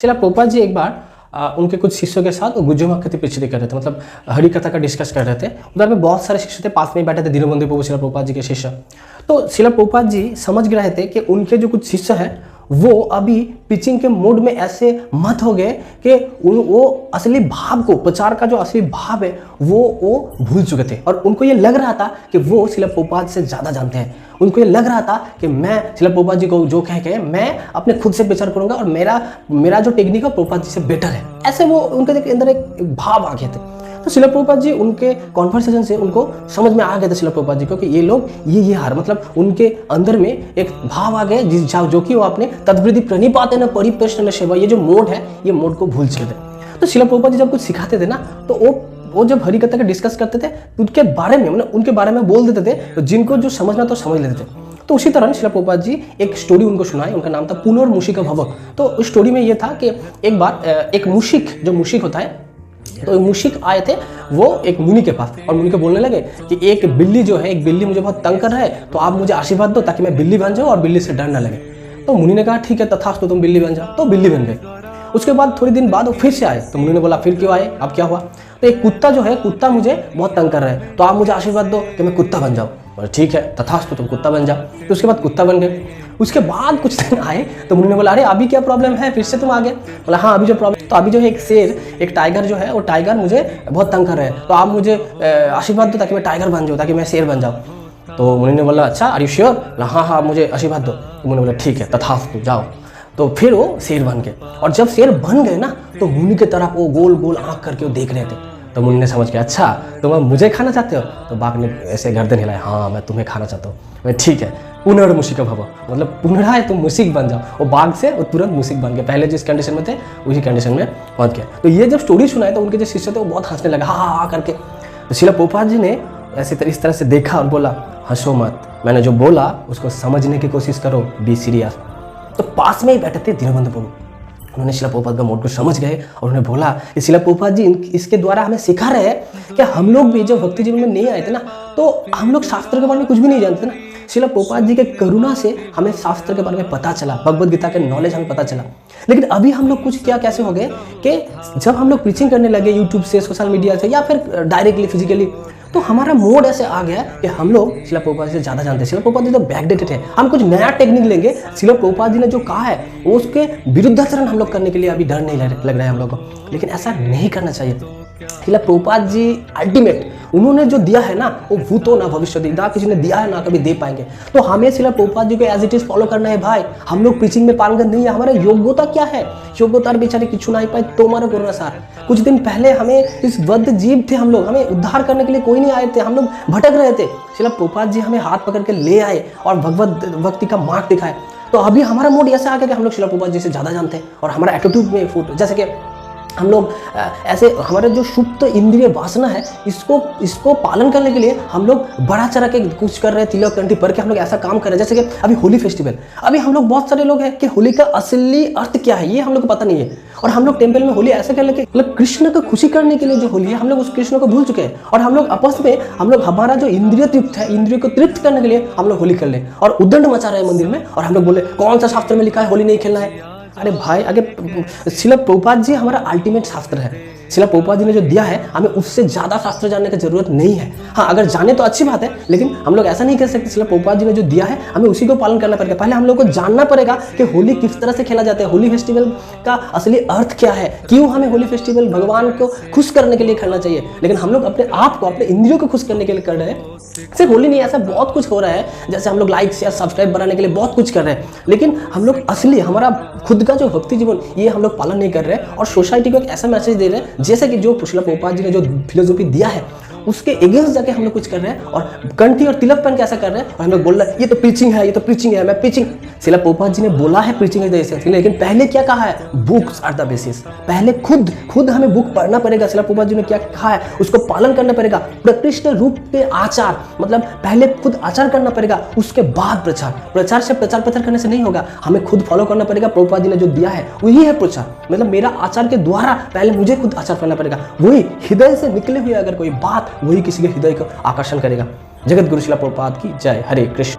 चला प्रभुपाद जी एक बार उनके कुछ शिष्यों के साथ गुज्जो मक्खी पिछड़ी कर रहे थे, मतलब हरि कथा का डिस्कस कर रहे थे। उधर में बहुत सारे शिष्य थे, पास में ही बैठे थे दीनबंधु प्रभु शिला प्रभुपाद जी के शिष्य। तो शिला प्रभुपाद जी समझ रहे थे कि उनके जो कुछ शिष्य हैं वो अभी पिचिंग के मूड में ऐसे मत हो गए कि वो असली भाव को, प्रचार का जो असली भाव है वो भूल चुके थे। और उनको ये लग रहा था कि वो शिला प्रभुपाद से ज़्यादा जानते हैं। उनको ये लग रहा था कि मैं शिला प्रभुपाद जी को जो कह के मैं अपने खुद से विचार करूंगा और मेरा जो टेक्निक है प्रभुपाद जी से बेटर है। ऐसे वो उनके अंदर एक भाव आ गए थे। तो शिला प्रभुपाद जी उनके कॉन्वर्सेशन से उनको समझ में आ गया था शिला प्रभुपाद जी को कि ये लोग ये हार, मतलब उनके अंदर में एक भाव आ गए जो कि वो अपने तद्वृद्धि प्रणिपाते न परिप्रश्न न सेवा, ये जो मोड है ये मोड को भूल चुके थे। तो शिला प्रभुपाद जी जब कुछ सिखाते थे ना तो वो जब हरि कथा का डिस्कस करते थे उनके बारे में, मतलब उनके बारे में बोल देते थे, तो जिनको जो समझना तो समझ लेते थे। तो उसी तरह शिला प्रभुपाद जी एक स्टोरी उनको सुनाई, उनका नाम था पुनर्मुषिक भव। तो उस स्टोरी में ये था कि एक बार एक मूषिक होता है, तो मूषिक आए थे वो एक मुनि के पास और मुनि को बोलने लगे कि एक बिल्ली मुझे बहुत तंग कर रहा है, तो आप मुझे आशीर्वाद दो ताकि मैं बिल्ली बन जाऊँ और बिल्ली से डर न लगे। तो मुनि ने कहा ठीक है तथास्तु, तुम बिल्ली बन जाओ। तो बिल्ली बन गए। उसके बाद थोड़ी दिन बाद वो फिर से आए, तो मुनि ने बोला फिर क्यों आए, अब क्या हुआ? तो एक कुत्ता मुझे बहुत तंग कर रहा है, तो आप मुझे आशीर्वाद दो कि मैं कुत्ता बन जाऊँ। बोला ठीक है तथास्तु, तुम कुत्ता बन जाओ। तो उसके बाद कुत्ता बन गए। उसके बाद कुछ दिन आए तो मुनि ने बोला अरे अभी क्या प्रॉब्लम है, फिर से तुम आ गए? बोला हाँ अभी जो प्रॉब्लम, तो अभी जो है एक टाइगर जो है वो टाइगर मुझे बहुत तंग कर रहे हैं, तो आप मुझे आशीर्वाद दो ताकि मैं टाइगर बन जाऊँ, ताकि मैं शेर बन जाऊँ। तो मुनि ने बोला अच्छा आर यू श्योर? बोला हाँ मुझे आशीर्वाद दो। तो मुनि ने बोला ठीक है तथास्तु जाओ। तो फिर वो शेर बन गए। और जब शेर बन गए ना तो मुनि की तरफ वो गोल गोल आंख करके वो देख रहे थे। तो मुनि ने समझ गया अच्छा तुम मुझे खाना चाहते हो? तो बाघ ने ऐसे गर्दन हिलाया, हाँ मैं तुम्हें खाना चाहता हूँ। मैं ठीक है पुनर्मुषिक भव, मतलब पुनः है तुम मूषिक बन जाओ। वो बाघ से वो तुरंत मूषिक बन गए, पहले जिस कंडीशन में थे उसी कंडीशन में पहुंच गए। तो ये जब स्टोरी सुनाई तो उनके जो शिष्य थे वो बहुत हंसने लगा हाँ करके। तो शिला प्रभुपाद जी ने इस तरह से देखा और बोला हंसो मत, मैंने जो बोला उसको समझने की कोशिश करो, बी सीरियस। तो पास में ही बैठे थे दीनबंधु प्रभु, उन्होंने शिला प्रभुपाद का मोड को समझ गए और उन्होंने बोला कि शिला प्रभुपाद जी इसके द्वारा हमें सिखा रहे हैं कि हम लोग भी जब भक्ति जीवन में नहीं आए थे ना तो हम लोग शास्त्र के बारे में कुछ भी नहीं जानते ना। शिला प्रभुपाद जी के करुणा से हमें शास्त्र के बारे में पता चला, भगवद गीता के नॉलेज हमें पता चला। लेकिन अभी हम लोग कुछ कैसे हो गए कि जब हम लोग प्रीचिंग करने लगे यूट्यूब से, सोशल मीडिया से या फिर डायरेक्टली फिजिकली, तो हमारा मोड ऐसे आ गया कि हम लोग शिला प्रभुपाद जी से ज़्यादा जानते हैं। शिला प्रभुपाद जी तो बैकडेटेड है, हम कुछ नया टेक्निक लेंगे, शिला प्रभुपाद जी ने जो कहा है वो उसके विरुद्धाचरण हम लोग करने के लिए अभी डर नहीं लग रहा है हम लोग को। लेकिन ऐसा नहीं करना चाहिए। शिला प्रभुपाद जी अल्टीमेट, उन्होंने जो दिया है ना वो भूतो ना भविष्य, ना किसी ने दिया है ना कभी दे पाएंगे। तो हमें शिला प्रभुपाद जी को एज इट इज फॉलो करना है भाई। हम लोग प्रीचिंग में पारंगत नहीं है, हमारा योग्यता क्या है? योग्यता बेचारे किचु नहीं पाए तो हमारा कोरोना सार। कुछ दिन पहले हमें इस बद्ध जीव थे हम लोग, हमें उद्धार करने के लिए कोई नहीं आए थे, हम लोग भटक रहे थे। शिला प्रभुपाद जी हमें हाथ पकड़ के ले आए और भगवत भक्ति का मार्ग दिखाए। तो अभी हमारा मोड ऐसा आ गया कि हम लोग शिला प्रभुपाद जी से ज़्यादा जानते हैं और हमारा एटीट्यूड में फूट, जैसे कि हम लोग ऐसे हमारे जो सुप्त इंद्रिय वासना है इसको पालन करने के लिए हम लोग बड़ा चढ़ा के कुछ कर रहे हैं, तिलक कंठी पर के हम लोग ऐसा काम कर रहे हैं। जैसे कि अभी होली फेस्टिवल, अभी हम लोग बहुत सारे लोग हैं कि होली का असली अर्थ क्या है ये हम लोग को पता नहीं है। और हम लोग टेम्पल में होली ऐसे कर लेके, मतलब कृष्ण को खुशी करने के लिए जो होली है हम लोग उस कृष्ण को भूल चुके हैं। और हम लोग आपस में हम लोग हमारा जो इंद्रिय तृप्त है, इंद्रिय को तृप्त करने के लिए हम लोग होली कर ले और उद्दंड मचा रहे हैं मंदिर में। और हम लोग बोले कौन सा शास्त्र में लिखा है होली नहीं खेलना है? अरे भाई आगे शिला प्रभुपाद जी हमारा अल्टीमेट शास्त्र है। शिला प्रभुपाद जी ने जो दिया है हमें उससे ज़्यादा शास्त्र जानने की जरूरत नहीं है। हाँ अगर जाने तो अच्छी बात है, लेकिन हम लोग ऐसा नहीं कर सकते। शिला प्रभुपाद जी ने जो दिया है हमें उसी को पालन करना पड़ेगा। पहले हम लोग को जानना पड़ेगा कि होली किस तरह से खेला जाता है, होली फेस्टिवल का असली अर्थ क्या है, क्यों हमें होली फेस्टिवल भगवान को खुश करने के लिए खेलना चाहिए। लेकिन हम लोग अपने आप को, अपने इंद्रियों को खुश करने के लिए कर रहे हैं। सिर्फ होली नहीं, ऐसा बहुत कुछ हो रहा है। जैसे हम लोग लाइक शेयर सब्सक्राइब बनाने के लिए बहुत कुछ कर रहे हैं, लेकिन हम लोग असली हमारा खुद का जो भक्ति जीवन ये हम लोग पालन नहीं कर रहे हैं। और सोसाइटी को एक ऐसा मैसेज दे रहे हैं जैसे कि जो शिला प्रभुपाद जी ने जो फिलोसफी दिया है उसके अगेंस्ट जाके हम लोग कुछ कर रहे हैं और कंठी और तिलक पहन के ऐसा कर रहे हैं। और हम लोग बोल रहे हैं ये तो प्रीचिंग है, ये तो प्रीचिंग है, मैं प्रीचिंग। शिला प्रभुपाद जी ने बोला है प्रीचिंग इज द एसेंस, लेकिन पहले क्या कहा है? Books are the basis. पहले खुद हमें बुक पढ़ना पड़ेगा। शिला प्रभुपाद जी ने क्या कहा है उसको पालन करना पड़ेगा। प्रकृष्ट रूप के आचार, मतलब पहले खुद आचार करना पड़ेगा, उसके बाद प्रचार से प्रचार प्रचार करने से नहीं होगा। हमें खुद फॉलो करना पड़ेगा। प्रभुपाद जी ने जो दिया है वही है प्रचार, मतलब मेरा आचार के द्वारा पहले मुझे खुद आचार करना पड़ेगा। वही हृदय से निकले हुए अगर कोई बात वही किसी के हृदय को आकर्षण करेगा। जगत गुरु शिला प्रभुपाद की जय। हरे कृष्ण।